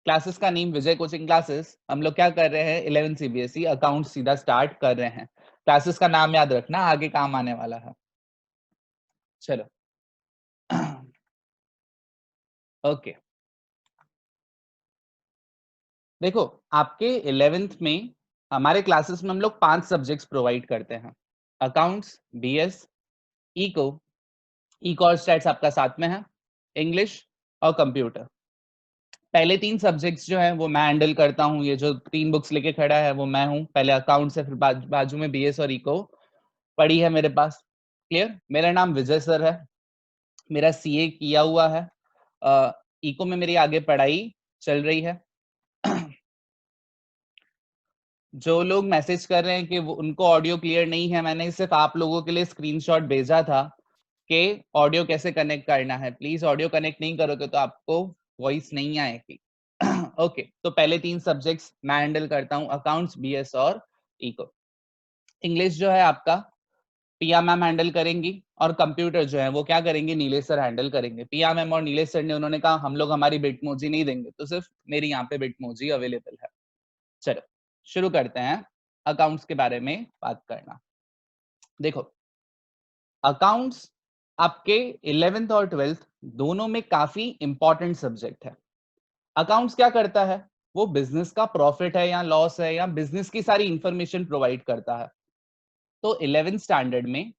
Classes का name विजय coaching classes. हम लोग क्या कर रहे हैं, 11 सीबीएसई अकाउंट सीधा स्टार्ट कर रहे हैं। क्लासेस का नाम याद रखना, आगे काम आने वाला है। चलो ओके देखो, आपके 11th में हमारे क्लासेस में हम लोग 5 सब्जेक्ट्स प्रोवाइड करते हैं। अकाउंट्स, बीएस, इको, इको और स्टैट्स आपका साथ में है, इंग्लिश और कंप्यूटर। पहले 3 सब्जेक्ट्स जो हैं वो मैं हैंडल करता हूँ। ये जो 3 बुक्स लेके खड़ा है वो मैं हूँ। पहले अकाउंट्स है, फिर बाजू में बीएस और इको पड़ी है मेरे पास। क्लियर? मेरा नाम विजय सर है, मेरा सीए किया हुआ है। इको में मेरी आगे पढ़ाई चल रही है। जो लोग मैसेज कर रहे हैं कि उनको ऑडियो क्लियर नहीं है, मैंने सिर्फ आप लोगों के लिए स्क्रीनशॉट भेजा था कि ऑडियो कैसे कनेक्ट करना है। प्लीज ऑडियो कनेक्ट नहीं करोगे तो आपको वॉइस नहीं आएगी। ओके तो पहले 3 सब्जेक्ट्स मैं हैंडल करता हूँ, अकाउंट्स, बीएस और इको। इंग्लिश जो है आपका पिया मैम हैंडल करेंगी, और कंप्यूटर जो है वो क्या करेंगे, नीलेश सर हैंडल करेंगे। पिया मैम और नीलेश सर ने उन्होंने कहा हम लोग हमारी बिटमोजी नहीं देंगे, तो सिर्फ मेरी यहाँ पे बिटमोजी अवेलेबल है। चलो शुरू करते हैं अकाउंट्स के बारे में बात करना। देखो, अकाउंट्स आपके 11th और 12th दोनों में काफी इंपॉर्टेंट सब्जेक्ट है। अकाउंट्स क्या करता है, वो बिजनेस का प्रॉफिट है या लॉस है या बिजनेस की सारी इंफॉर्मेशन प्रोवाइड करता है। तो 11th स्टैंडर्ड में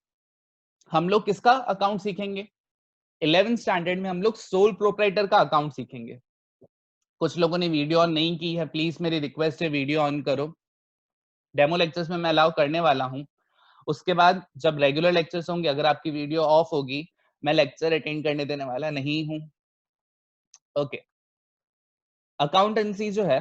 हम लोग किसका अकाउंट सीखेंगे, 11th स्टैंडर्ड में हम लोग सोल प्रोप्राइटर का अकाउंट सीखेंगे। कुछ लोगों ने वीडियो ऑन नहीं की है, प्लीज मेरी रिक्वेस्ट है वीडियो ऑन करो। डेमो लेक्चर्स में मैं अलाउ करने वाला हूं। उसके बाद जब रेगुलर लेक्चर्स होंगे, अगर आपकी वीडियो ऑफ होगी, मैं लेक्चर अटेंड करने देने वाला नहीं हूं। ओके, अकाउंटेंसी जो है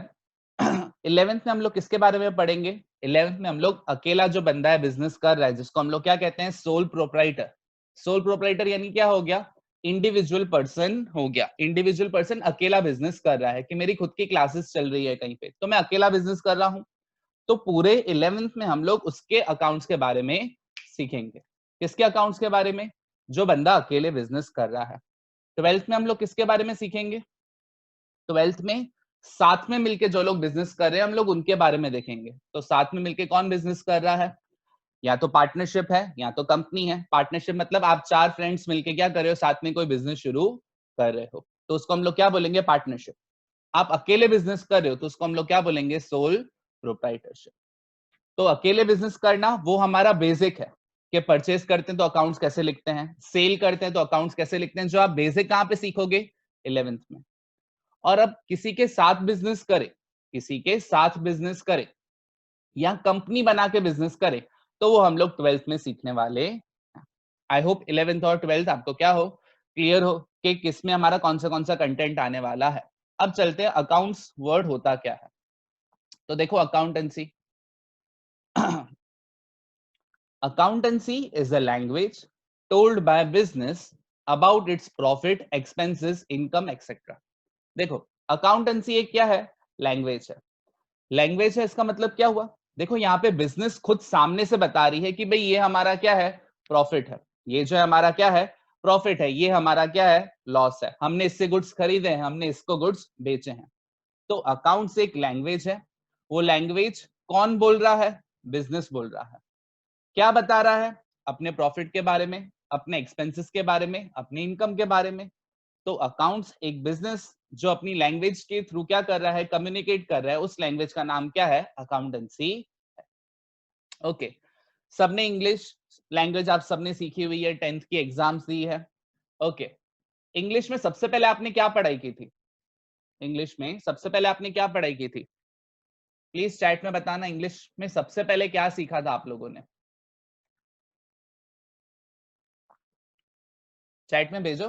11th में हम लोग किसके बारे में पढ़ेंगे, 11th में हम लोग अकेला जो बंदा है बिजनेस कर रहा है, जिसको हम लोग क्या कहते हैं, सोल प्रोप्राइटर। सोल प्रोप्राइटर यानी क्या हो गया, इंडिविजुअल पर्सन हो गया। इंडिविजुअल पर्सन अकेला बिजनेस कर रहा है कि मेरी खुद की क्लासेस चल रही है कहीं पे, तो मैं अकेला बिजनेस कर रहा हूं। तो पूरे 11th में हम लोग उसके अकाउंट्स के बारे में सीखेंगे। किसके अकाउंट्स के बारे में, जो बंदा अकेले बिजनेस कर रहा है। 12th में हम लोग किसके बारे में सीखेंगे, 12th में साथ में मिलके जो लोग बिजनेस कर रहे हैं हम लोग उनके बारे में देखेंगे। तो साथ में मिलके कौन बिजनेस कर रहा है, या तो पार्टनरशिप है या तो कंपनी है। पार्टनरशिप मतलब आप 4 फ्रेंड्स मिलके क्या कर रहे हो, साथ में कोई बिजनेस शुरू कर रहे हो, तो उसको हम लोग क्या बोलेंगे, पार्टनरशिप। आप अकेले बिजनेस कर रहे हो तो उसको हम लोग क्या बोलेंगे, सोल प्रोप्राइटरशिप। तो अकेले बिजनेस करना वो हमारा बेसिक है कि परचेज करते हैं तो अकाउंट्स कैसे लिखते हैं, सेल करते हैं तो अकाउंट्स कैसे लिखते हैं, जो आप बेसिक कहां पे सीखोगे, 11th में। और अब किसी के साथ बिजनेस करे, किसी के साथ बिजनेस करे या कंपनी बना के बिजनेस करे, तो वो हम लोग 12th में सीखने वाले हैं। आई होप 11th और 12th आपको क्या हो, क्लियर हो कि किसमें हमारा कौन सा कंटेंट आने वाला है। अब चलते हैं अकाउंट्स वर्ड होता क्या है। तो देखो, accountancy accountancy is a language told by business about its profit, expenses, income, etc. देखो, अकाउंटेंसी एक क्या है, लैंग्वेज है। लैंग्वेज है इसका मतलब क्या हुआ, देखो यहाँ पे बिजनेस खुद सामने से बता रही है कि भाई ये हमारा क्या है, प्रॉफिट है। ये जो है हमारा क्या है, प्रॉफिट है। ये हमारा क्या है, लॉस है। हमने इससे गुड्स खरीदे हैं, हमने इसको गुड्स बेचे हैं। तो अकाउंट्स एक लैंग्वेज है। वो लैंग्वेज कौन बोल रहा है, बिजनेस बोल रहा है। क्या बता रहा है, अपने प्रॉफिट के बारे में, अपने एक्सपेंसेस के बारे में, अपनी इनकम के बारे में। तो अकाउंट्स एक बिजनेस जो अपनी लैंग्वेज के थ्रू क्या कर रहा है, कम्युनिकेट कर रहा है, उस लैंग्वेज का नाम क्या है, अकाउंटेंसी। ओके, सबने इंग्लिश लैंग्वेज आप सबने सीखी हुई है, 10th की एग्जाम्स दी है। ओके, इंग्लिश में सबसे पहले आपने क्या पढ़ाई की थी, इंग्लिश में सबसे पहले आपने क्या पढ़ाई की थी, प्लीज चैट में बताना, इंग्लिश में सबसे पहले क्या सीखा था आप लोगों ने, चैट में भेजो।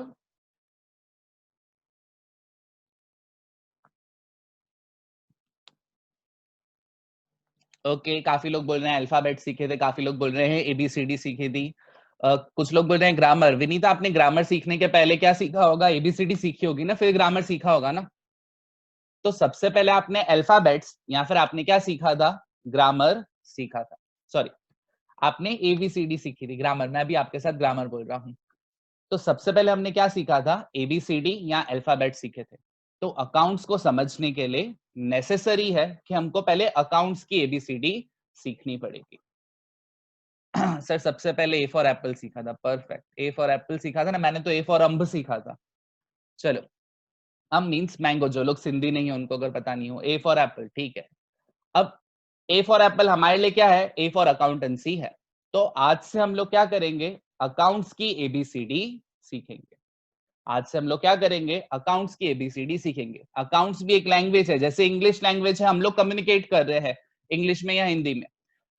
ओके, काफी लोग बोल रहे हैं अल्फाबेट सीखे थे, काफी लोग बोल रहे हैं एबीसीडी सीखी थी। कुछ लोग बोल रहे हैं ग्रामर। विनीता, आपने ग्रामर सीखने के पहले क्या सीखा होगा, एबीसीडी सीखी होगी ना, फिर ग्रामर सीखा होगा ना। तो सबसे पहले आपने अल्फाबेट्स या फिर आपने क्या सीखा था, ग्रामर सीखा था। सॉरी, आपने एबीसीडी सीखी थी, ग्रामर, मैं भी आपके साथ ग्रामर बोल रहा हूँ। तो सबसे पहले हमने क्या सीखा था, एबीसीडी या अल्फाबेट सीखे थे। तो अकाउंट्स को समझने के लिए नेसेसरी है कि हमको पहले अकाउंट्स की एबीसीडी सीखनी पड़ेगी। सर सबसे पहले ए फॉर एप्पल सीखा था, परफेक्ट, ए फॉर एप्पल सीखा था ना, मैंने तो ए फॉर अम्ब सीखा था। चलो, अम्ब मीन्स मैंगो, जो लोग सिंधी नहीं है उनको अगर पता नहीं हो, ए फॉर एप्पल, ठीक है। अब ए फॉर एप्पल हमारे लिए क्या है, ए फॉर अकाउंटेंसी है। तो आज से हम लोग क्या करेंगे, अकाउंट्स की एबीसीडी सीखेंगे। आज से हम लोग क्या करेंगे, अकाउंट्स की एबीसीडी सीखेंगे। अकाउंट्स भी एक लैंग्वेज है, जैसे इंग्लिश लैंग्वेज है, हम लोग कम्युनिकेट कर रहे हैं इंग्लिश में या हिंदी में,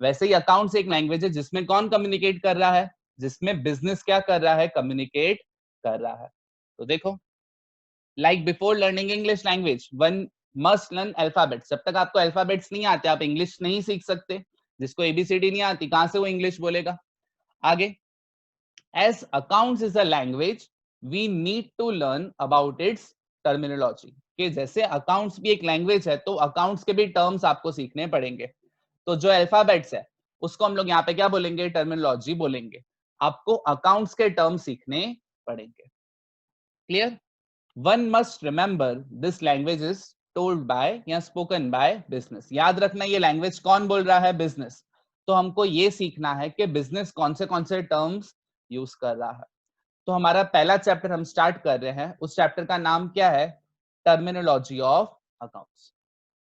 वैसे ही अकाउंट्स एक लैंग्वेज है जिसमें कौन कम्युनिकेट कर रहा है, जिसमें बिजनेस क्या कर रहा है, कम्युनिकेट कर रहा है। तो देखो, like before learning English language one must learn alphabets. जब तक आपको अल्फाबेट्स नहीं आते आप इंग्लिश नहीं सीख सकते। जिसको एबीसीडी नहीं आती कहां से वो इंग्लिश बोलेगा। आगे, as accounts is a language we need to learn about its terminology, कि जैसे अकाउंट्स भी एक लैंग्वेज है तो अकाउंट्स के भी टर्म्स आपको सीखने पड़ेंगे। तो जो अल्फाबेट्स है उसको हम लोग यहाँ पे क्या बोलेंगे, टर्मिनोलॉजी बोलेंगे। आपको अकाउंट्स के टर्म सीखने पड़ेंगे। Clear? One must remember this language is told by या स्पोकन बाय बिजनेस। याद रखना ये लैंग्वेज कौन बोल रहा है, बिजनेस। तो हमको ये सीखना है कि बिजनेस कौन से टर्म्स यूज कर रहा है। तो हमारा पहला चैप्टर हम स्टार्ट कर रहे हैं, उस चैप्टर का नाम क्या है, टर्मिनोलॉजी ऑफ अकाउंट्स।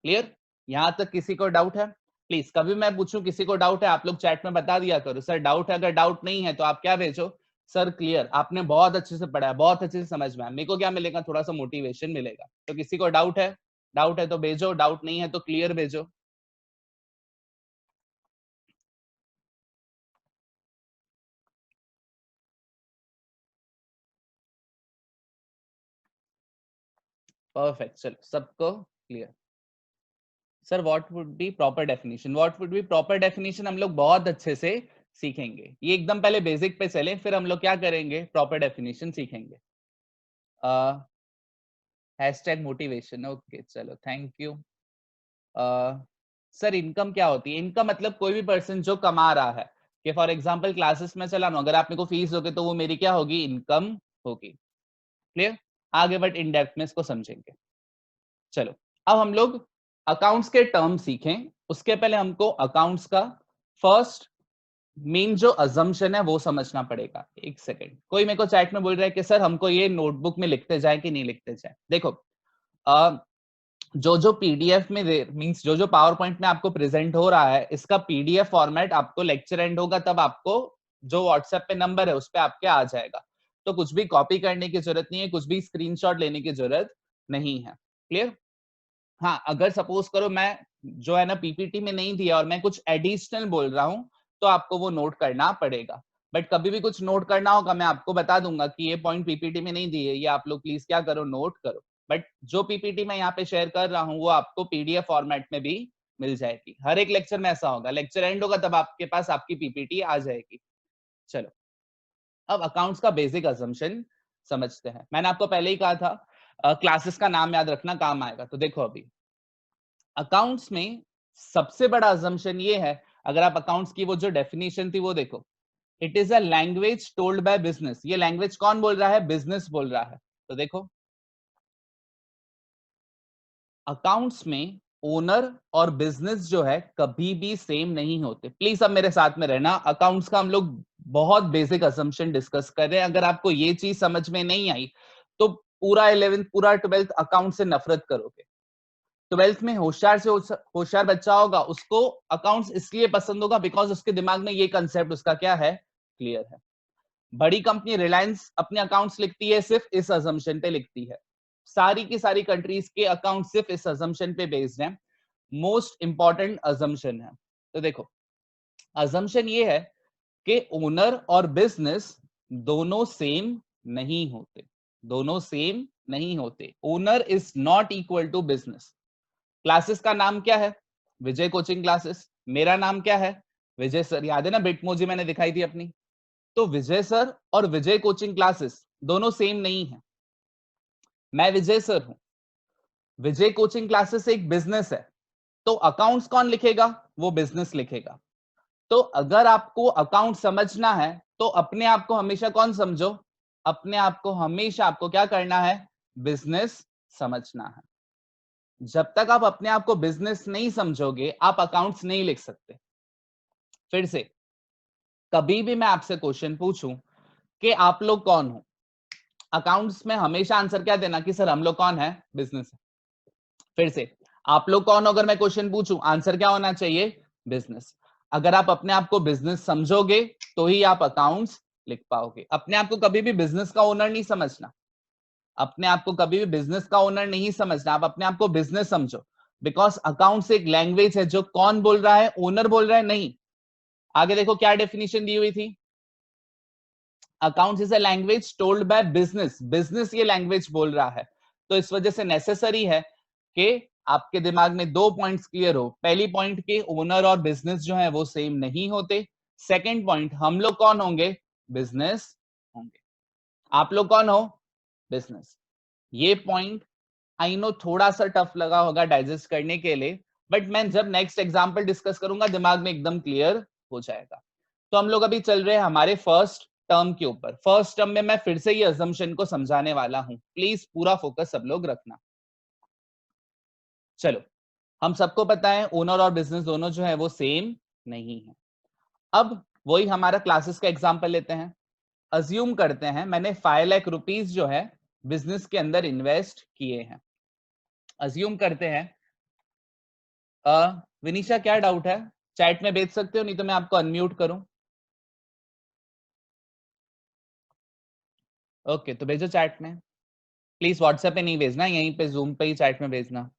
क्लियर? यहां तक किसी को डाउट है? प्लीज, कभी मैं पूछूं किसी को डाउट है आप लोग चैट में बता दिया करो, सर डाउट है। अगर डाउट नहीं है तो आप क्या भेजो, सर क्लियर, आपने बहुत अच्छे से पढ़ा है, बहुत अच्छे से समझ में आया। मेरे को क्या मिलेगा, थोड़ा सा मोटिवेशन मिलेगा। तो किसी को डाउट है? डाउट है तो भेजो, डाउट नहीं है तो क्लियर भेजो। परफेक्ट, चलो सबको clear. Sir what would be proper definition, what would be proper definition हम लोग बहुत अच्छे से सीखेंगे। ये एकदम पहले बेसिक पे चले, फिर हम लोग क्या करेंगे, प्रॉपर डेफिनेशन सीखेंगे। हैशटैग मोटिवेशन, ओके चलो थैंक यू। सर इनकम क्या होती है, इनकम मतलब कोई भी पर्सन जो कमा रहा है, कि फॉर एग्जांपल क्लासेस में चला अगर आप मेरे को फीस दोगे तो वो मेरी क्या होगी, इनकम होगी। क्लियर? आगे बट इन डेप्थ में इसको समझेंगे। चलो, अब हम लोग अकाउंट्स के टर्म सीखें, उसके पहले हमको अकाउंट्स का फर्स्ट मेन जो अजम्पशन है वो समझना पड़ेगा। एक सेकेंड, कोई मेरे को चैट में बोल रहा है कि सर हमको ये नोटबुक में लिखते जाए कि नहीं लिखते जाए। देखो, जो पीडीएफ में मींस जो पावर पॉइंट में आपको प्रेजेंट हो रहा है, इसका पीडीएफ फॉर्मेट आपको लेक्चर एंड होगा तब आपको जो व्हाट्सएप पे नंबर है उस पे आपके आ जाएगा। तो कुछ भी कॉपी करने की जरूरत नहीं है, कुछ भी स्क्रीनशॉट लेने की जरूरत नहीं है। क्लियर? हाँ, अगर सपोज करो मैं जो है ना पीपीटी में नहीं दिया और मैं कुछ एडिशनल बोल रहा हूँ तो आपको वो नोट करना पड़ेगा। बट कभी भी कुछ नोट करना होगा मैं आपको बता दूंगा कि ये पॉइंट पीपीटी में नहीं दिए, ये आप लोग प्लीज क्या करो, नोट करो। बट जो पीपीटी मैं यहाँ पे शेयर कर रहा हूँ वो आपको पीडीएफ फॉर्मेट में भी मिल जाएगी। हर एक लेक्चर में ऐसा होगा, लेक्चर एंड होगा तब आपके पास आपकी पीपीटी आ जाएगी। चलो, अब अकाउंट्स का बेसिक असम्पशन समझते हैं। मैंने आपको पहले ही कहा था क्लासेस का नाम याद रखना काम आएगा। तो देखो, अभी अकाउंट्स में सबसे बड़ा असम्पशन ये है, अगर आप अकाउंट्स की वो जो डेफिनेशन थी वो देखो, it is a language told by business. ये लैंग्वेज कौन बोल रहा है, बिजनेस बोल रहा है। तो देखो, अकाउंट्स में ओनर और बिजनेस जो है कभी भी सेम नहीं होते। प्लीज अब मेरे साथ में रहना, अकाउंट्स का हम लोग बहुत बेसिक असम्पशन डिस्कस कर रहे हैं। अगर आपको ये चीज समझ में नहीं आई तो पूरा 11th पूरा 12th अकाउंट से नफरत करोगे। 12th में होशियार से होशियार बच्चा होगा, उसको अकाउंट्स इसलिए पसंद होगा बिकॉज उसके दिमाग में ये कंसेप्ट उसका क्या है, क्लियर है। बड़ी कंपनी रिलायंस अपने अकाउंट्स लिखती है सिर्फ इस अजम्पशन पे लिखती है। सारी की सारी कंट्रीज के अकाउंट सिर्फ इस अजम्पशन पे बेस्ड है। मोस्ट इंपॉर्टेंट अजम्पशन है। तो देखो, अजम्पशन ये है कि ओनर और बिजनेस दोनों सेम नहीं होते, दोनों सेम नहीं होते। Owner is not equal to business. Classes का नाम क्या है, विजय कोचिंग क्लासेस। मेरा नाम क्या है, विजय सर। याद है ना बिटमोजी मैंने दिखाई थी अपनी। तो विजय सर और विजय कोचिंग क्लासेस दोनों सेम नहीं है। मैं विजय सर हूं, विजय कोचिंग क्लासेस एक बिजनेस है, तो अकाउंट्स कौन लिखेगा, वो बिजनेस लिखेगा। तो अगर आपको अकाउंट समझना है तो अपने आप को हमेशा कौन समझो, अपने आप को हमेशा आपको क्या करना है, बिजनेस समझना है। जब तक आप अपने आप को बिजनेस नहीं समझोगे, आप अकाउंट्स नहीं लिख सकते। फिर से, कभी भी मैं आपसे क्वेश्चन पूछूं कि आप लोग कौन हो, अकाउंट्स में हमेशा आंसर क्या देना कि सर हम लोग कौन है, बिजनेस। फिर से, आप लोग कौन हो अगर मैं क्वेश्चन पूछूं, आंसर क्या होना चाहिए, बिजनेस। अगर आप अपने आप को बिजनेस समझोगे तो ही आप अकाउंट्स लिख पाओगे। अपने आप को कभी भी बिजनेस का ओनर नहीं समझना, अपने आप को कभी भी बिजनेस का ओनर नहीं समझना, आप अपने आप को बिजनेस समझो। बिकॉज अकाउंट्स एक लैंग्वेज है, जो कौन बोल रहा है, ओनर बोल रहा है नहीं। आगे देखो क्या डेफिनेशन दी हुई थी, accounts is a language told by business, business ये लैंग्वेज बोल रहा है। तो इस वजह से नेसेसरी है कि आपके दिमाग में दो पॉइंट्स क्लियर हो। पहली पॉइंट के ओनर और बिजनेस जो है वो सेम नहीं होते। सेकंड पॉइंट, हम लोग कौन होंगे, बिजनेस होंगे। आप लोग कौन हो, बिजनेस। ये पॉइंट आई नो थोड़ा सा टफ लगा होगा डाइजेस्ट करने के लिए, बट मैं जब नेक्स्ट एग्जांपल डिस्कस करूंगा दिमाग में एकदम क्लियर हो जाएगा। तो हम लोग अभी चल रहे हैं हमारे फर्स्ट टर्म के ऊपर। फर्स्ट टर्म में मैं फिर से ये अजम्पशन को समझाने वाला हूं, प्लीज पूरा फोकस सब लोग रखना। चलो, हम सबको पता है ओनर और बिजनेस दोनों जो है वो सेम नहीं है। अब वही हमारा क्लासेस का एग्जांपल लेते हैं। अज्यूम करते हैं मैंने 5 लाख रुपीस जो है बिजनेस के अंदर इन्वेस्ट किए हैं। अज्यूम करते हैं, विनीशा क्या डाउट है, चैट में भेज सकते हो, नहीं तो मैं आपको अनम्यूट करूं। ओके, तो भेजो चैट में। प्लीज व्हाट्सएप पे नहीं भेजना, यहीं पे जूम पे ही चैट में भेजना।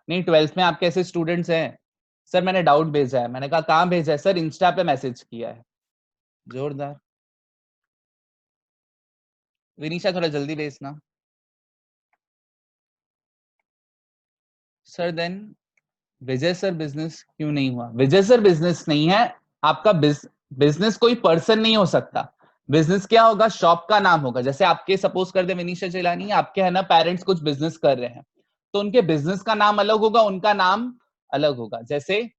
नहीं, 12th में आपके ऐसे स्टूडेंट्स हैं, सर मैंने डाउट भेजा है। मैंने कहा कहाँ भेजा है, सर इंस्टा पे मैसेज किया है। जोरदार। विनीशा थोड़ा जल्दी भेजना। सर देन विजय सर बिजनेस क्यों नहीं हुआ, विजय सर बिजनेस नहीं है आपका। बिजनेस कोई पर्सन नहीं हो सकता। बिजनेस क्या होगा, शॉप का नाम होगा। जैसे आपके सपोज कर दे विनीशा चेलानी, आपके है ना पेरेंट्स कुछ बिजनेस कर रहे हैं, तो उनके बिजनेस का नाम अलग होगा, उनका नाम अलग होगा। जैसे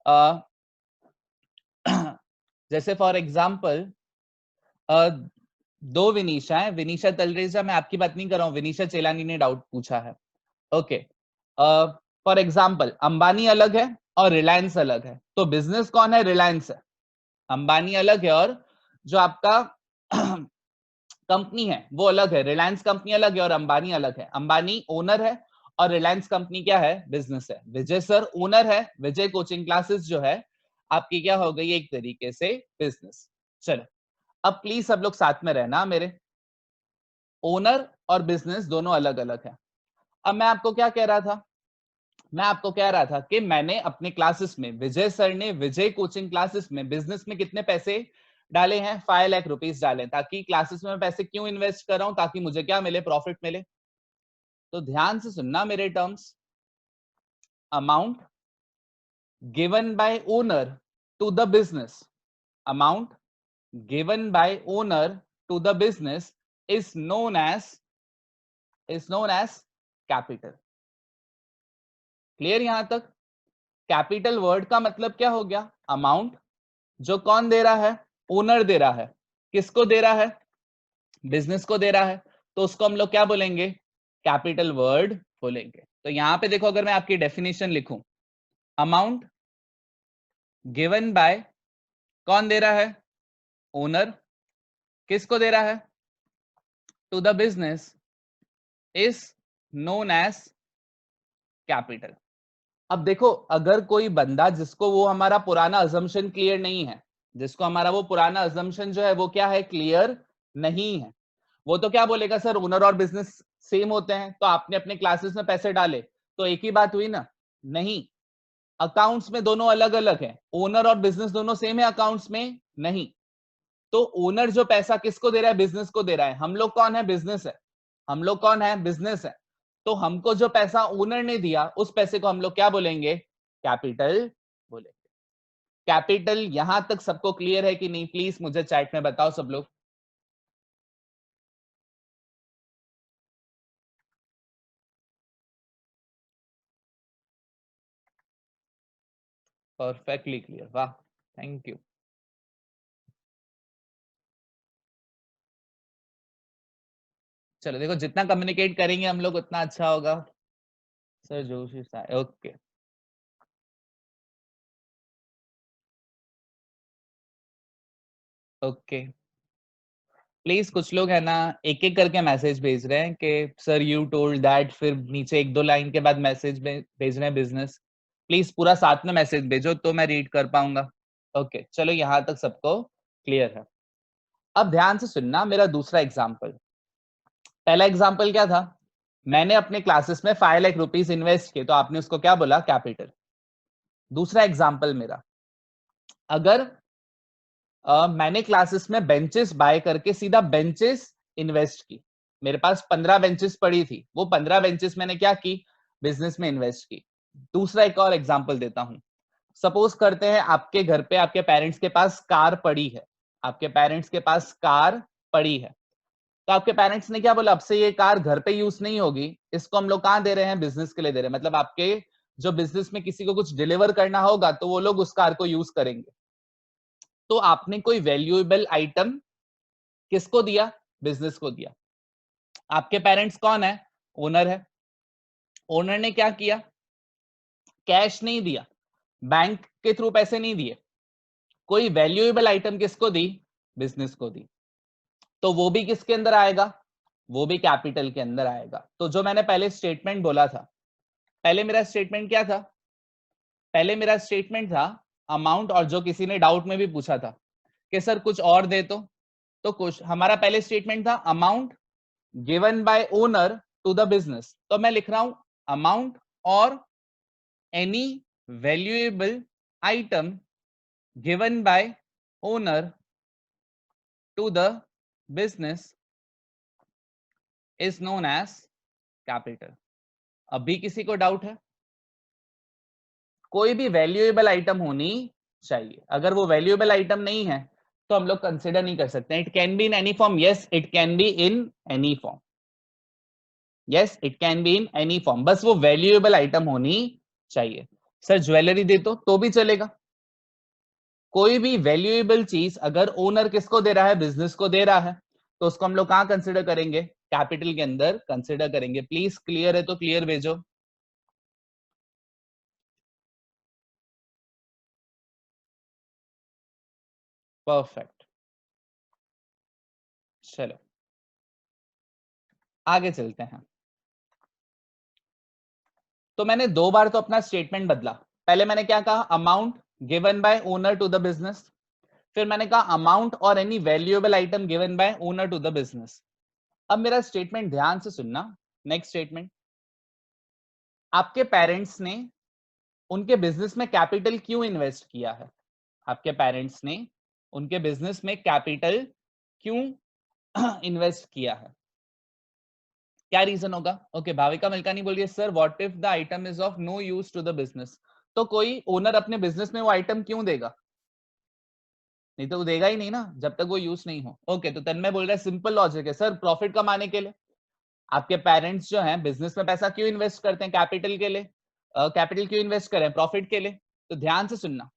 आ, जैसे फॉर एग्जाम्पल, दो विनीशा है, विनीशा तलरेजा, मैं आपकी बात नहीं कर रहा हूँ, विनीशा चेलानी ने डाउट पूछा है। ओके, फॉर एग्जाम्पल अंबानी अलग है और रिलायंस अलग है, तो बिजनेस कौन है, रिलायंस है। अंबानी अलग है और जो आपका कंपनी है वो अलग है। रिलायंस कंपनी अलग है और अंबानी अलग है। अंबानी ओनर है और रिलायंस कंपनी क्या है, बिजनेस है। विजय सर ओनर है, विजय कोचिंग क्लासेस जो है आपकी क्या हो गई, एक तरीके से बिजनेस। चलो, अब प्लीज सब लोग साथ में रहना मेरे। ओनर और बिजनेस दोनों अलग अलग है। अब मैं आपको क्या कह रहा था, मैं आपको कह रहा था कि मैंने अपने क्लासेस में, विजय सर ने विजय कोचिंग क्लासेस में बिजनेस में कितने पैसे डाले हैं, 5 लाख रुपीस डाले, ताकि क्लासेस में पैसे क्यों इन्वेस्ट कर रहा हूं, ताकि मुझे क्या मिले, प्रॉफिट मिले। तो ध्यान से सुनना मेरे terms, amount given by owner to the business, amount given by owner to the business is known as capital. Clear यहां तक। कैपिटल वर्ड का मतलब क्या हो गया, अमाउंट जो कौन दे रहा है, ओनर दे रहा है। किसको दे रहा है, बिजनेस को दे रहा है, तो उसको हम लोग क्या बोलेंगे, कैपिटल वर्ड बोलेंगे। तो यहां पे देखो, अगर मैं आपकी डेफिनेशन लिखूं, अमाउंट गिवन बाय, कौन दे रहा है, ओनर, किसको दे रहा है, to the business, is known as capital. अब देखो, अगर कोई बंदा जिसको वो हमारा पुराना अजम्पशन क्लियर नहीं है, जिसको हमारा वो पुराना अजम्पशन जो है वो क्या है, क्लियर नहीं है, वो तो क्या बोलेगा, सर ओनर और बिजनेस सेम होते हैं, तो आपने अपने क्लासेस में पैसे डाले तो एक ही बात हुई ना। नहीं, अकाउंट्स में दोनों अलग अलग है। ओनर और बिजनेस दोनों सेम है अकाउंट्स में, नहीं। तो ओनर जो पैसा किसको दे रहा है, बिजनेस को दे रहा है। हम लोग कौन है, बिजनेस है। हम लोग कौन है, बिजनेस है। तो हमको जो पैसा ओनर ने दिया, उस पैसे को हम लोग क्या बोलेंगे, कैपिटल बोलेंगे। कैपिटल यहां तक सबको क्लियर है कि नहीं, प्लीज मुझे चैट में बताओ सब लोग। परफेक्टली क्लियर, वाह, थैंक यू। चलो देखो, जितना कम्युनिकेट करेंगे हम लोग उतना अच्छा होगा। सर जोशी साहब, ओके। ओके, प्लीज कुछ लोग है ना एक एक करके मैसेज भेज रहे हैं कि सर यू टोल्ड दैट, फिर नीचे एक दो लाइन के बाद मैसेज भेज रहे हैं बिजनेस। प्लीज पूरा साथ में मैसेज भेजो तो मैं रीड कर पाऊंगा। ओके, चलो यहाँ तक सबको क्लियर है। अब ध्यान से सुनना मेरा दूसरा एग्जाम्पल। पहला एग्जाम्पल क्या था, मैंने अपने क्लासेस में 5 लाख रुपीज इन्वेस्ट किए, तो आपने उसको क्या बोला, कैपिटल। दूसरा एग्जाम्पल मेरा, अगर मैंने क्लासेस में बेंचेस बाय करके सीधा बेंचेस इन्वेस्ट की, मेरे पास 15 बेंचेस पड़ी थी, वो 15 बेंचेस मैंने क्या की, बिजनेस में इन्वेस्ट की। दूसरा एक और एग्जांपल देता हूं। सपोज करते हैं आपके घर पे आपके पेरेंट्स के पास कार पड़ी है, आपके पेरेंट्स के पास कार पड़ी है, तो आपके पेरेंट्स ने क्या बोला, अब से ये कार घर पे यूज नहीं होगी, इसको हम लोग कहाँ दे रहे हैं, बिजनेस के लिए दे रहे हैं। मतलब आपके जो बिजनेस में किसी को कुछ डिलीवर करना होगा तो वो लोग उस कार को यूज करेंगे। तो आपने कोई वैल्यूएबल आइटम किसको दिया, बिजनेस को दिया। आपके पेरेंट्स कौन है, ओनर है। ओनर ने क्या किया, कैश नहीं दिया, बैंक के थ्रू पैसे नहीं दिए, कोई वैल्यूएबल आइटम किसको दी, बिजनेस को दी। तो वो भी किसके अंदर आएगा, वो भी कैपिटल के अंदर आएगा। तो जो मैंने पहले स्टेटमेंट बोला था, पहले मेरा स्टेटमेंट क्या था, पहले मेरा स्टेटमेंट था अमाउंट, और जो किसी ने डाउट में भी पूछा था कि सर कुछ और दे तो कुछ, हमारा पहले स्टेटमेंट था amount given by owner to the business. तो मैं लिख रहा हूं अमाउंट और any valuable item given by owner to the business is known as capital. अभी किसी को डाउट है, कोई भी वैल्यूएबल आइटम होनी चाहिए, अगर वो वैल्यूएबल आइटम नहीं है तो हम लोग कंसिडर नहीं कर सकते। It can be in any form, yes it can be in any form, yes it can be in any form, बस वो वैल्यूएबल आइटम होनी चाहिए। सर ज्वेलरी दे तो भी चलेगा। कोई भी वैल्यूएबल चीज अगर ओनर किसको दे रहा है, बिजनेस को दे रहा है, तो उसको हम लोग कहां कंसिडर करेंगे, कैपिटल के अंदर कंसिडर करेंगे। प्लीज क्लियर है तो क्लियर भेजो। परफेक्ट, चलो आगे चलते हैं। तो मैंने दो बार तो अपना स्टेटमेंट बदला। पहले मैंने क्या कहा, amount given by owner to the business, फिर मैंने कहा अमाउंट और any valuable item given by owner to the business. अब मेरा स्टेटमेंट ध्यान से सुनना। नेक्स्ट स्टेटमेंट, आपके पेरेंट्स ने उनके बिजनेस में कैपिटल क्यों इन्वेस्ट किया है, आपके पेरेंट्स ने उनके बिजनेस में कैपिटल क्यों इन्वेस्ट किया है, क्या रीजन होगा। ओके, भाविका मिल्कानी बोल रही है sir what if the item is of no use to the business. तो कोई ओनर अपने बिजनेस में वो आइटम क्यों देगा, नहीं तो वो देगा ही नहीं ना जब तक वो यूज नहीं हो। ओके, तो तन्मय बोल रहा है सिंपल लॉजिक है सर, प्रॉफिट कमाने के लिए। आपके पेरेंट्स जो हैं बिजनेस में पैसा क्यों इन्वेस्ट करते हैं, कैपिटल के लिए। कैपिटल क्यों इन्वेस्ट करें, प्रॉफिट के लिए। तो ध्यान से सुनना,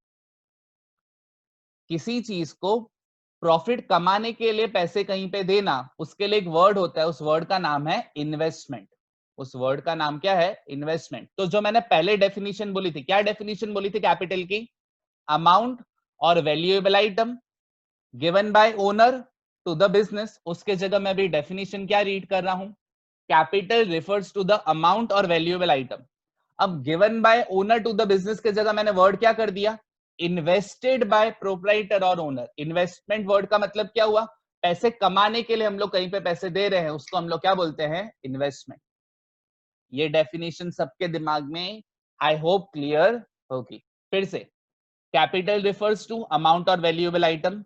किसी चीज को प्रॉफिट कमाने के लिए पैसे कहीं पे देना, उसके लिए एक वर्ड होता है, उस वर्ड का नाम है इन्वेस्टमेंट। उस वर्ड का नाम क्या है, इन्वेस्टमेंट। तो जो मैंने पहले डेफिनेशन बोली थी, क्या डेफिनेशन बोली थी कैपिटल की, अमाउंट और valuable item given by owner to the business, उसके जगह मैं भी डेफिनेशन क्या रीड कर रहा हूं, capital refers to the amount और वैल्यूएबल आइटम। अब given by owner to the business के जगह मैंने वर्ड क्या कर दिया, इन्वेस्टेड बाय प्रोप्राइटर और ओनर। इन्वेस्टमेंट वर्ड का मतलब क्या हुआ, पैसे कमाने के लिए हम लोग कहीं पे पैसे दे रहे हैं, उसको हम लोग क्या बोलते हैं, इन्वेस्टमेंट। ये डेफिनेशन सबके दिमाग में आई होप क्लियर होगी। फिर से, कैपिटल रिफर्स टू अमाउंट और valuable item,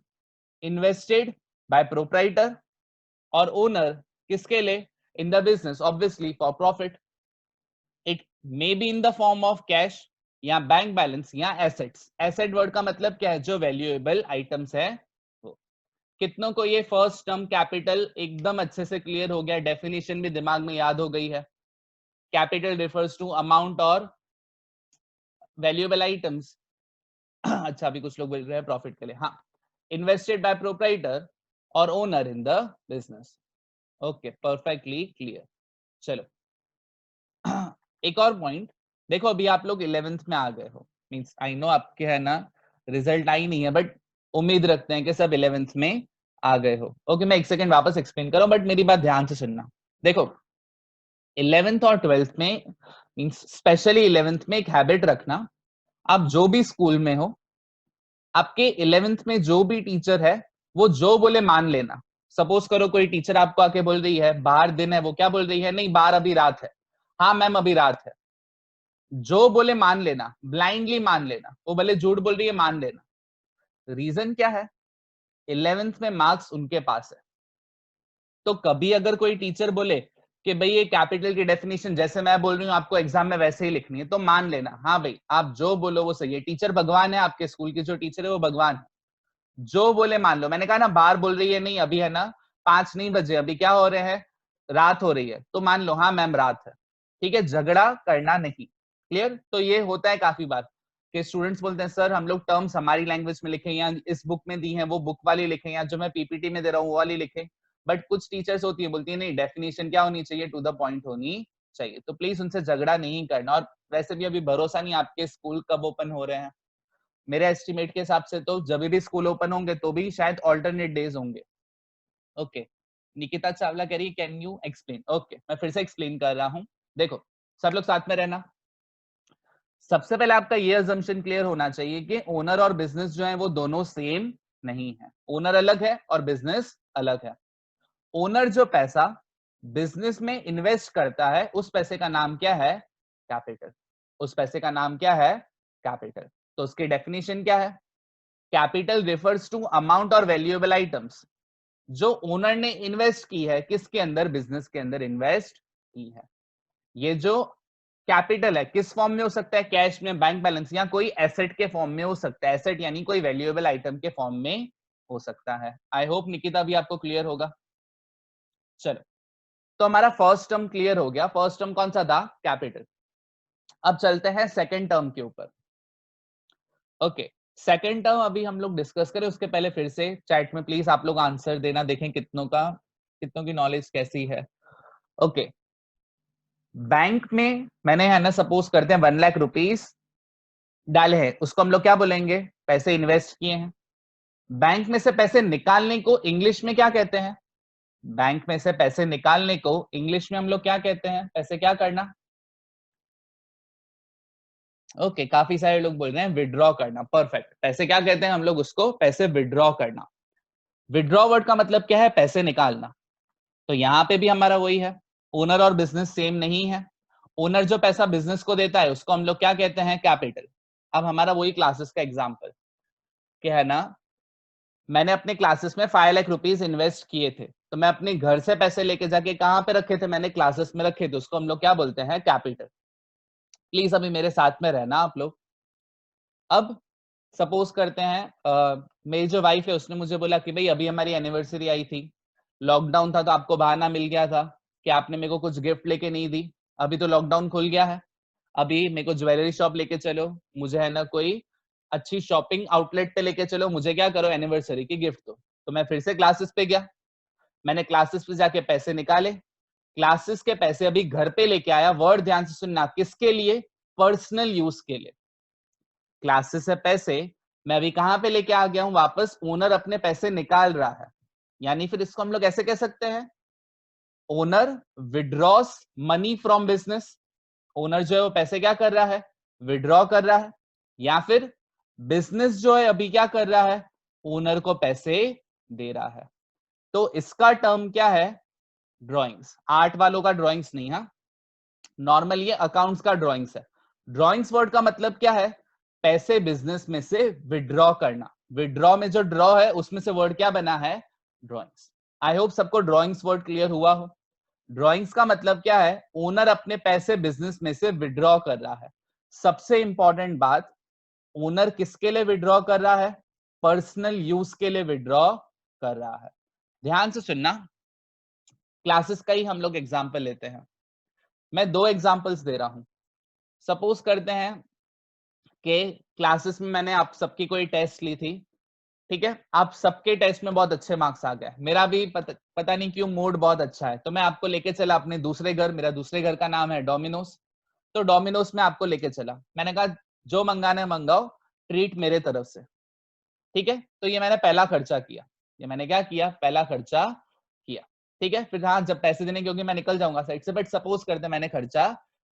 invested by proprietor और ओनर किसके लिए, in the business obviously for profit. It may be in the form of cash या बैंक बैलेंस या एसेट्स। एसेट वर्ड का मतलब क्या है, जो वैल्यूएबल आइटम्स है वो। कितनों को ये फर्स्ट टर्म कैपिटल एकदम अच्छे से क्लियर हो गया, डेफिनेशन भी दिमाग में याद हो गई है। कैपिटल रिफर्स टू अमाउंट और वैल्यूएबल आइटम्स। अच्छा, अभी कुछ लोग बोल रहे हैं प्रॉफिट के लिए, हाँ, इन्वेस्टेड बाय प्रोप्राइटर और owner in the business. Okay, perfectly clear. चलो एक और पॉइंट देखो, अभी आप लोग 11th में आ गए हो, मींस आई नो आपके है ना रिजल्ट आई नहीं है, बट उम्मीद रखते हैं कि सब 11th में आ गए हो। ओके, मैं एक सेकंड वापस एक्सप्लेन कर रहा हूं, बट मेरी बात ध्यान से सुनना। देखो 11th और 12th में, मींस स्पेशली 11th में, एक हैबिट रखना, आप जो भी स्कूल में हो, आपके 11th में जो भी टीचर है वो जो बोले मान लेना। सपोज करो कोई टीचर आपको आके बोल रही है बाहर दिन है, वो क्या बोल रही है, नहीं बाहर अभी रात है, हाँ मैम अभी रात है, जो बोले मान लेना, ब्लाइंडली मान लेना, वो भले झूठ बोल रही है मान लेना। रीजन क्या है, 11th में मार्क्स उनके पास है। तो कभी अगर कोई टीचर बोले कि भाई ये कैपिटल की डेफिनेशन जैसे मैं बोल रही हूँ आपको एग्जाम में वैसे ही लिखनी है, तो मान लेना हाँ भाई आप जो बोलो वो सही है, टीचर भगवान है, आपके स्कूल की जो टीचर है वो भगवान है, जो बोले मान लो। मैंने कहा ना बाहर बोल रही है, नहीं अभी है ना 5 नहीं बजे, अभी क्या हो रहे हैं, रात हो रही है, तो मान लो हाँ मैम रात है, ठीक है, झगड़ा करना नहीं। क्लियर। तो ये होता है काफी बार कि स्टूडेंट्स बोलते हैं सर हम लोग टर्म्स हमारी लैंग्वेज में लिखें, या इस बुक में दी है वो बुक वाली लिखें, या जो मैं पीपीटी में दे रहा हूँ वो वाली लिखें। बट कुछ टीचर्स होती है बोलती है नहीं डेफिनेशन क्या होनी चाहिए, टू द पॉइंट होनी चाहिए। तो प्लीज उनसे झगड़ा नहीं करना। और वैसे भी अभी भरोसा नहीं आपके स्कूल कब ओपन हो रहे हैं, मेरे एस्टिमेट के हिसाब से तो जब भी स्कूल ओपन होंगे तो भी शायद ऑल्टरनेट डेज होंगे। ओके, निकिता चावला कह रही है कैन यू एक्सप्लेन। ओके, मैं फिर से एक्सप्लेन कर रहा हूं। देखो सब लोग साथ में रहना। सबसे पहले आपका ये अजम्पशन क्लियर होना चाहिए कि ओनर और बिजनेस जो है वो दोनों सेम नहीं है। ओनर अलग है और बिजनेस अलग है। ओनर जो पैसा बिजनेस में इन्वेस्ट करता है उस पैसे का नाम क्या है, कैपिटल। उस पैसे का नाम क्या है, कैपिटल। तो उसकी डेफिनेशन क्या है, कैपिटल रिफर्स टू अमाउंट और वैल्यूएबल आइटम्स जो ओनर ने इन्वेस्ट की है, किसके अंदर, बिजनेस के अंदर इन्वेस्ट की है। ये जो कैपिटल है किस फॉर्म में हो सकता है, कैश में, बैंक बैलेंस, या कोई एसेट के फॉर्म में हो सकता है। एसेट यानी कोई वैल्यूएबल आइटम के फॉर्म में हो सकता है। आई होप निकिता भी आपको क्लियर होगा। चलो, तो हमारा फर्स्ट टर्म क्लियर हो गया। फर्स्ट टर्म कौन सा था, कैपिटल। अब चलते हैं सेकंड टर्म के ऊपर। ओके, सेकंड टर्म अभी हम लोग डिस्कस करें उसके पहले फिर से चैट में प्लीज आप लोग आंसर देना, देखें कितनों की नॉलेज कैसी है। ओके, बैंक में मैंने है ना सपोज करते हैं 1,00,000 रुपीज डाले हैं, उसको हम लोग क्या बोलेंगे, पैसे इन्वेस्ट किए हैं। बैंक में से पैसे निकालने को इंग्लिश में क्या कहते हैं, बैंक में से पैसे निकालने को इंग्लिश में हम लोग क्या कहते हैं, पैसे क्या करना। ओके, काफी सारे लोग बोल रहे हैं विड्रॉ करना। परफेक्ट, पैसे क्या कहते हैं हम लोग उसको, पैसे विड्रॉ करना। विड्रॉ वर्ड का मतलब क्या है, पैसे निकालना। तो यहाँ पे भी हमारा वही है, ओनर और बिजनेस सेम नहीं है। ओनर जो पैसा बिजनेस को देता है उसको हम लोग क्या कहते हैं, कैपिटल। अब हमारा वही क्लासेस का एग्जांपल क्या है ना, मैंने अपने क्लासेस में 5,00,000 रुपीज इन्वेस्ट किए थे, तो मैं अपने घर से पैसे लेके जाके कहाँ पे रखे थे, मैंने क्लासेस में रखे थे, उसको हम लोग क्या बोलते हैं, कैपिटल। प्लीज अभी मेरे साथ में रहना आप लोग। अब सपोज करते हैं मेरी जो वाइफ है उसने मुझे बोला कि भाई अभी हमारी एनिवर्सरी आई थी, लॉकडाउन था तो आपको बहाना मिल गया था कि आपने मेरे को कुछ गिफ्ट लेके नहीं दी। अभी तो लॉकडाउन खुल गया है, अभी मेरे को ज्वेलरी शॉप लेके चलो, मुझे है ना कोई अच्छी शॉपिंग आउटलेट पे लेके चलो, मुझे क्या करो, एनिवर्सरी की गिफ्ट दो। तो मैं फिर से क्लासेस पे गया, मैंने क्लासेस पे जाके पैसे निकाले, क्लासेस के पैसे अभी घर पे लेके आया। वर्ड ध्यान से सुनना, किसके लिए, पर्सनल यूज के लिए। क्लासेस से पैसे मैं अभी कहां पे लेके आ गया हूं वापस, ओनर अपने पैसे निकाल रहा है, यानी फिर इसको हम लोग ऐसे कह सकते हैं, owner withdraws money from business. Owner जो है वो पैसे क्या कर रहा है, विड्रॉ कर रहा है। या फिर बिजनेस जो है अभी क्या कर रहा है, ओनर को पैसे दे रहा है। तो इसका टर्म क्या है, ड्रॉइंग्स। आर्ट वालों का ड्रॉइंग्स नहीं, हाँ, नॉर्मल ये अकाउंट्स का ड्रॉइंग्स है। ड्रॉइंग्स वर्ड का मतलब क्या है, पैसे बिजनेस में से विड्रॉ करना। विड्रॉ में जो ड्रॉ है उसमें से वर्ड क्या बना है, ड्रॉइंग्स। आई होप सबको ड्रॉइंग्स वर्ड क्लियर हुआ हो। ड्रॉइंग्स का मतलब क्या है, ओनर अपने पैसे बिजनेस में से विड्रॉ कर रहा है। सबसे इंपॉर्टेंट बात, ओनर किसके लिए विड्रॉ कर रहा है, पर्सनल यूज के लिए विड्रॉ कर रहा है। ध्यान से सुनना, क्लासेस का ही हम लोग एग्जाम्पल लेते हैं। मैं 2 एग्जाम्पल्स दे रहा हूं। सपोज करते हैं कि क्लासेस में मैंने आप सबकी कोई टेस्ट ली थी, ठीक है, आप सबके टेस्ट में बहुत अच्छे मार्क्स आ गए, मेरा भी पता नहीं क्यों मूड बहुत अच्छा है, तो मैं आपको लेके चला अपने दूसरे घर, मेरा दूसरे घर का नाम है डोमिनोज। तो डोमिनोज में आपको लेके चला, मैंने कहा जो मंगाना है मंगाओ, ट्रीट मेरे तरफ से। ठीक है, तो ये मैंने पहला खर्चा किया, ये मैंने क्या किया, पहला खर्चा किया। ठीक है, फिर हाँ जब पैसे देने, क्योंकि मैं निकल जाऊंगा साइड से, बट सपोज करते मैंने खर्चा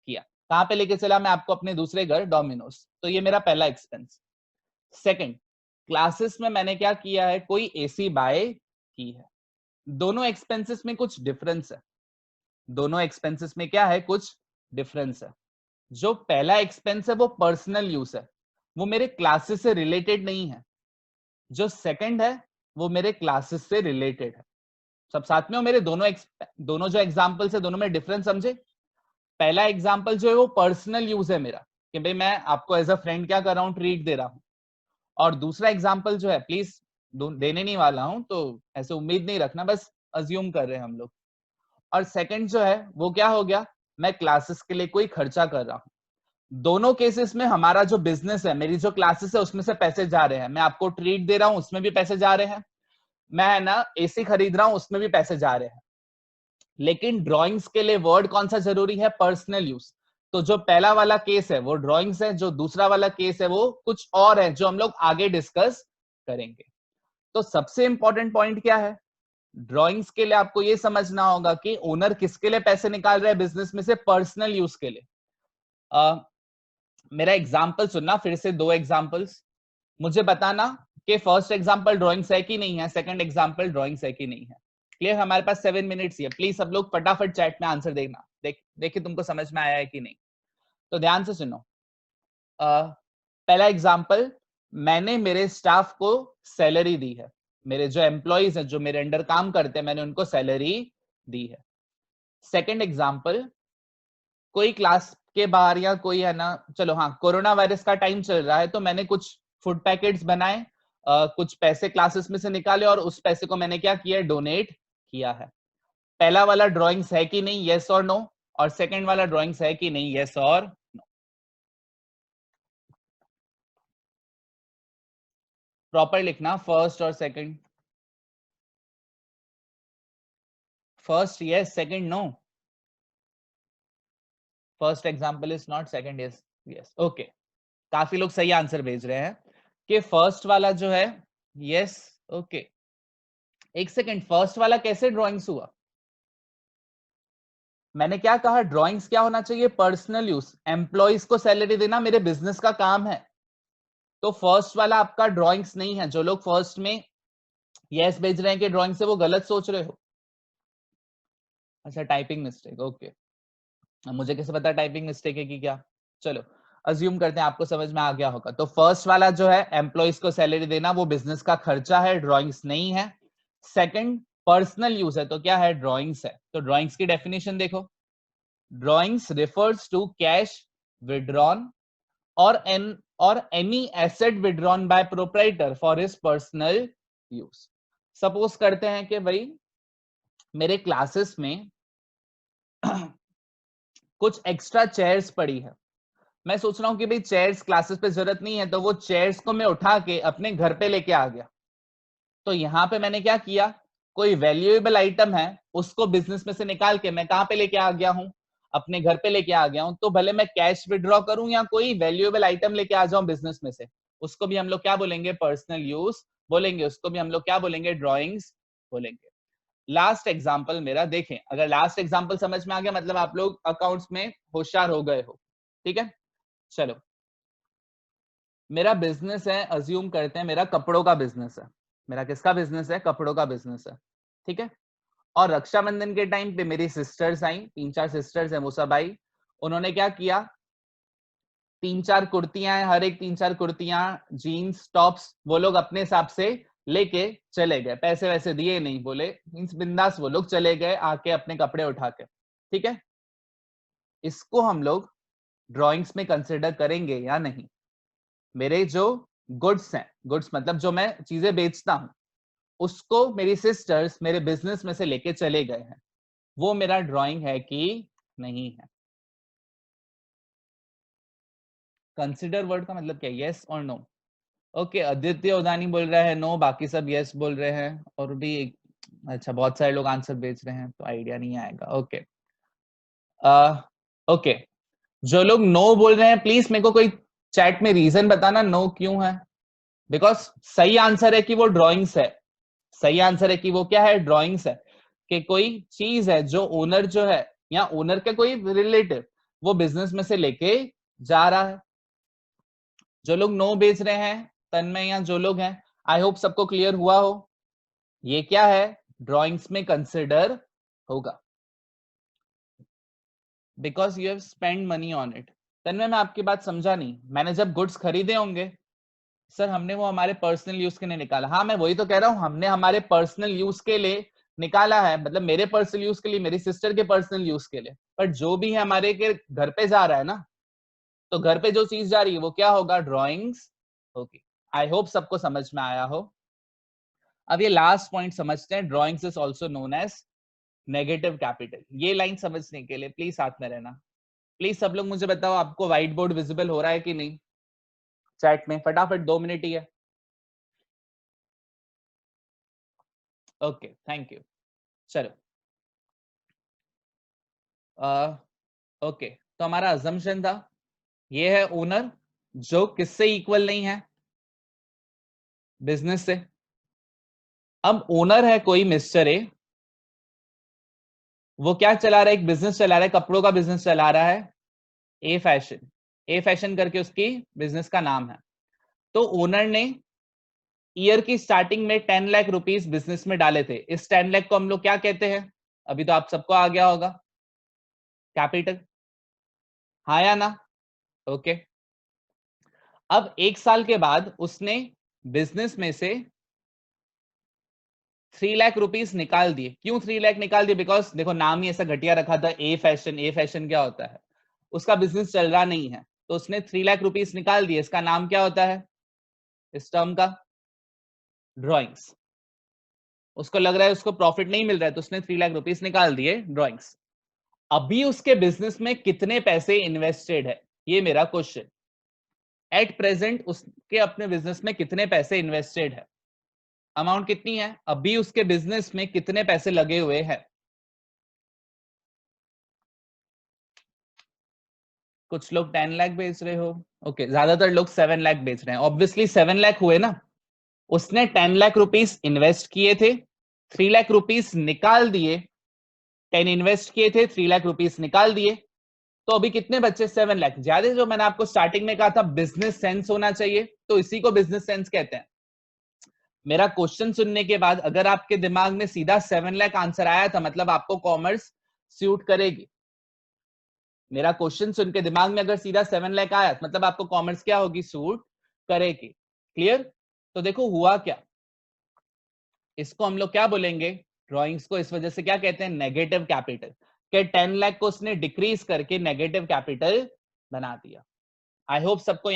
किया, कहां पे लेके चला मैं आपको, अपने दूसरे घर डोमिनोज। तो ये मेरा पहला एक्सपेंस। सेकंड, क्लासेस में मैंने क्या किया है, कोई एसी बाय की है। दोनों एक्सपेंसेस में कुछ डिफरेंस है, दोनों एक्सपेंसेस में क्या है, कुछ डिफरेंस है। जो पहला एक्सपेंस है वो पर्सनल यूज है, वो मेरे क्लासेस से रिलेटेड नहीं है। जो सेकंड है वो मेरे क्लासेस से रिलेटेड है। सब साथ में हो मेरे, दोनों जो एग्जांपल्स है दोनों में डिफरेंस समझे। पहला एग्जांपल जो है वो पर्सनल यूज है मेरा, कि भाई मैं आपको एज अ फ्रेंड क्या कर रहा हूं, ट्रीट दे रहा हूं। और दूसरा एग्जांपल जो है, प्लीज देने नहीं वाला हूं, तो ऐसे उम्मीद नहीं रखना, बस अज्यूम कर रहे हैं हम लोग। और सेकंड जो है वो क्या हो गया, मैं क्लासेस के लिए कोई खर्चा कर रहा हूं। दोनों केसेस में हमारा जो बिजनेस है, मेरी जो क्लासेस है उसमें से पैसे जा रहे हैं, मैं आपको ट्रीट दे रहा हूं उसमें भी पैसे जा रहे हैं, मैं ना एसी खरीद रहा हूं उसमें भी पैसे जा रहे हैं। लेकिन ड्राइंग्स के लिए वर्ड कौन सा जरूरी है, पर्सनल यूज। तो जो पहला वाला केस है वो ड्राइंग्स है, जो दूसरा वाला केस है वो कुछ और है, जो हम लोग आगे डिस्कस करेंगे। तो सबसे इंपॉर्टेंट पॉइंट क्या है, ड्राइंग्स के लिए आपको ये समझना होगा कि ओनर किसके लिए पैसे निकाल रहा है बिजनेस में से, पर्सनल यूज के लिए। मेरा एग्जाम्पल सुनना फिर से, दो एग्जाम्पल्स, मुझे बताना कि फर्स्ट एग्जाम्पल ड्राइंग्स है कि नहीं है, सेकंड एग्जाम्पल ड्राइंग्स है कि नहीं है। क्लियर, हमारे पास 7 मिनट्स ही है, प्लीज सब लोग फटाफट चैट में आंसर देना, देखिए तुमको समझ में आया है कि नहीं। तो ध्यान से सुनो। पहला एग्जाम्पल, मैंने मेरे स्टाफ को सैलरी दी है, मेरे जो एम्प्लॉइज हैं जो मेरे अंडर काम करते हैं मैंने उनको सैलरी दी है। सेकंड एग्जाम्पल, कोई क्लास के बाहर या कोई है ना, चलो हाँ कोरोना वायरस का टाइम चल रहा है तो मैंने कुछ फूड पैकेट्स बनाए, कुछ पैसे क्लासेस में से निकाले और उस पैसे को मैंने क्या किया, डोनेट किया है। पहला वाला ड्राइंग्स है कि नहीं, यस और नो, और सेकंड वाला ड्राइंग्स है कि नहीं, यस और नो। प्रॉपर लिखना, फर्स्ट और second. First yes, second no. First example is not, second yes, yes okay. काफी लोग सही आंसर भेज रहे हैं कि फर्स्ट वाला जो है यस, ओके। एक सेकंड, फर्स्ट वाला कैसे ड्राइंग्स हुआ, मैंने क्या कहा, ड्राइंग्स क्या होना चाहिए, पर्सनल यूज, एम्प्लॉइज को सैलरी देना मेरे बिजनेस का काम है। तो फर्स्ट वाला आपका ड्राइंग्स नहीं है। जो लोग फर्स्ट में यस भेज रहे हैं कि ड्राइंग से, वो गलत सोच रहे हो। अच्छा, टाइपिंग मिस्टेक, ओके। मुझे कैसे पता टाइपिंग मिस्टेक है कि क्या, चलो अज्यूम करते हैं आपको समझ में आ गया होगा। तो फर्स्ट वाला जो है एम्प्लॉइज को सैलरी देना, वो बिजनेस का खर्चा है, ड्राइंग्स नहीं है। सेकंड, पर्सनल यूज है, तो क्या है, ड्राइंग्स है। तो ड्राइंग्स की डेफिनेशन देखो, drawings refers to cash withdrawn और any asset withdrawn by proprietor for his personal use। Suppose करते हैं कि भाई मेरे क्लासेस में कुछ एक्स्ट्रा चेयर्स पड़ी है, मैं सोच रहा हूं कि भाई चेयर्स क्लासेस पे जरूरत नहीं है, तो वो चेयर्स को मैं उठा के अपने घर पे लेके आ गया। तो यहां पे मैंने क्या किया, कोई वैल्यूएबल आइटम है उसको बिजनेस में से निकाल के मैं कहां पे लेके आ गया हूं, अपने घर पे लेके आ गया हूं। तो भले मैं कैश विड्रॉ करूं या कोई वैल्यूएबल आइटम लेके आ जाऊं बिजनेस में से, उसको भी हम लोग क्या बोलेंगे, पर्सनल यूज बोलेंगे, उसको भी हम लोग क्या बोलेंगे, ड्रॉइंग्स बोलेंगे। लास्ट एग्जाम्पल मेरा देखें, अगर लास्ट एग्जाम्पल समझ में आ गया मतलब आप लोग अकाउंट्स में होशियार हो गए हो। ठीक है, चलो मेरा बिजनेस है, अज्यूम करते हैं मेरा कपड़ों का बिजनेस है। मेरा किसका बिजनेस है, कपड़ों का बिजनेस है। ठीक है, और रक्षाबंधन के टाइम पे मेरी सिस्टर्स आई, 3-4 सिस्टर्स हैं, वो सब आई। उन्होंने क्या किया, 3-4 कुर्तियां हैं, हर एक 3-4 कुर्तियां, जीन्स टॉप्स, वो लोग अपने हिसाब से लेके चले गए, पैसे वैसे दिए नहीं, बोले मीन्स बिंदास वो लोग चले गए आके अपने कपड़े उठा के। ठीक है, इसको हम लोग ड्राइंग्स में कंसिडर करेंगे या नहीं। मेरे जो गुड्स हैं, गुड्स मतलब जो मैं चीजें बेचता हूं, उसको मेरी सिस्टर्स मेरे बिजनेस में से लेके चले गए हैं, वो मेरा ड्राइंग है कि नहीं है। कंसिडर वर्ड का मतलब क्या है, यस और नो। ओके, आदित्य उदानी बोल रहा है नो, बाकी सब यस बोल रहे हैं, और भी अच्छा बहुत सारे लोग आंसर भेज रहे हैं, तो आइडिया नहीं आएगा। ओके ओके, जो लोग नो बोल रहे हैं प्लीज मेरे को कोई चैट में रीजन बताना नो क्यों है। बिकॉज सही आंसर है कि वो ड्राइंग्स है, सही आंसर है कि वो क्या है, ड्राइंग्स है, कि कोई चीज है जो ओनर जो है या ओनर के कोई रिलेटिव वो बिजनेस में से लेके जा रहा है। जो लोग नो बेच रहे हैं तन्मय या जो लोग हैं, आई होप सबको क्लियर हुआ हो, ये क्या है, ड्राइंग्स में कंसिडर होगा, because you have spend money on it. Tanmay मैं आपकी बात समझा नहीं, मैंने जब गुड्स खरीदे होंगे सर, हमने वो हमारे पर्सनल यूज के लिए निकाला। हाँ मैं वही तो कह रहा हूँ, हमने हमारे पर्सनल यूज के लिए निकाला है, मतलब मेरे पर्सनल यूज के लिए, मेरी सिस्टर के पर्सनल यूज के लिए, पर जो भी है हमारे के घर पे जा रहा है ना, तो घर पे जो चीज जा रही है वो क्या होगा, ड्रॉइंग्स होगी। आई होप सबको समझ में आया हो। अब ये लास्ट पॉइंट समझते हैं, drawings is also known as negative capital. ये लाइन समझने के लिए प्लीज साथ में रहना। प्लीज सब लोग मुझे बताओ आपको व्हाइट बोर्ड विजिबल हो रहा है कि नहीं, चैट में फटाफट, 2 मिनट ही है। Okay thank you. चलो ओके, तो हमारा अजम्पशन था ये है ओनर जो किससे इक्वल नहीं है, बिजनेस से। अब ओनर है कोई मिस्टर ए, वो क्या चला रहा है, एक बिजनेस चला रहा है, कपड़ों का बिजनेस चला रहा है, ए फैशन, ए फैशन करके उसकी बिजनेस का नाम है। तो ओनर ने ईयर की स्टार्टिंग में 10 लाख रुपीस बिजनेस में डाले थे। इस 10 लाख को हम लोग क्या कहते हैं, अभी तो आप सबको आ गया होगा, कैपिटल, हाँ या ना। ओके, अब 1 साल के बाद उसने बिजनेस में से 3 लाख रुपीस निकाल दिए। क्यों 3 लाख निकाल दिए, बिकॉज देखो नाम ही ऐसा घटिया रखा था, ए फैशन। ए फैशन क्या होता है, उसका बिजनेस चल रहा नहीं है, तो उसने 3 लाख रुपीस निकाल दिए। इसका नाम क्या होता है इस टर्म का, ड्रॉइंग्स। उसको लग रहा है उसको प्रॉफिट नहीं मिल रहा है, तो उसने 3 लाख रुपीस निकाल दिए, ड्रॉइंग्स। अभी उसके बिजनेस में कितने पैसे इन्वेस्टेड है, ये मेरा क्वेश्चन। एट प्रेजेंट उसके अपने बिजनेस में कितने पैसे इन्वेस्टेड है, अमाउंट कितनी है, अभी उसके बिजनेस में कितने पैसे लगे हुए हैं। कुछ लोग 10 लाख बेच रहे हो, ओके, ज्यादातर लोग 7 लाख बेच रहे हैं। ऑब्वियसली 7 लाख हुए ना, उसने 10 लाख रुपीस इन्वेस्ट किए थे, 3 लाख रुपीस निकाल दिए, 10 इन्वेस्ट किए थे, 3 लाख रुपीस निकाल दिए, तो अभी कितने बच्चे, 7 लाख। ज्यादा जो मैंने आपको स्टार्टिंग में कहा था बिजनेस सेंस होना चाहिए, तो इसी को बिजनेस सेंस कहते हैं। मेरा क्वेश्चन सुनने के बाद अगर आपके दिमाग में सीधा 7 लाख आंसर आया था, मतलब आपको कॉमर्स सूट करेगी। मेरा क्वेश्चन सुन के दिमाग में अगर सीधा 7 लाख आया, मतलब आपको कॉमर्स क्या होगी, सूट करेगी। क्लियर। तो देखो हुआ क्या, इसको हम लोग क्या बोलेंगे, ड्राइंग्स को इस वजह से क्या कहते हैं, नेगेटिव कैपिटल, के 10 लाख को उसने डिक्रीज करके नेगेटिव कैपिटल बना दिया। आई होप सबको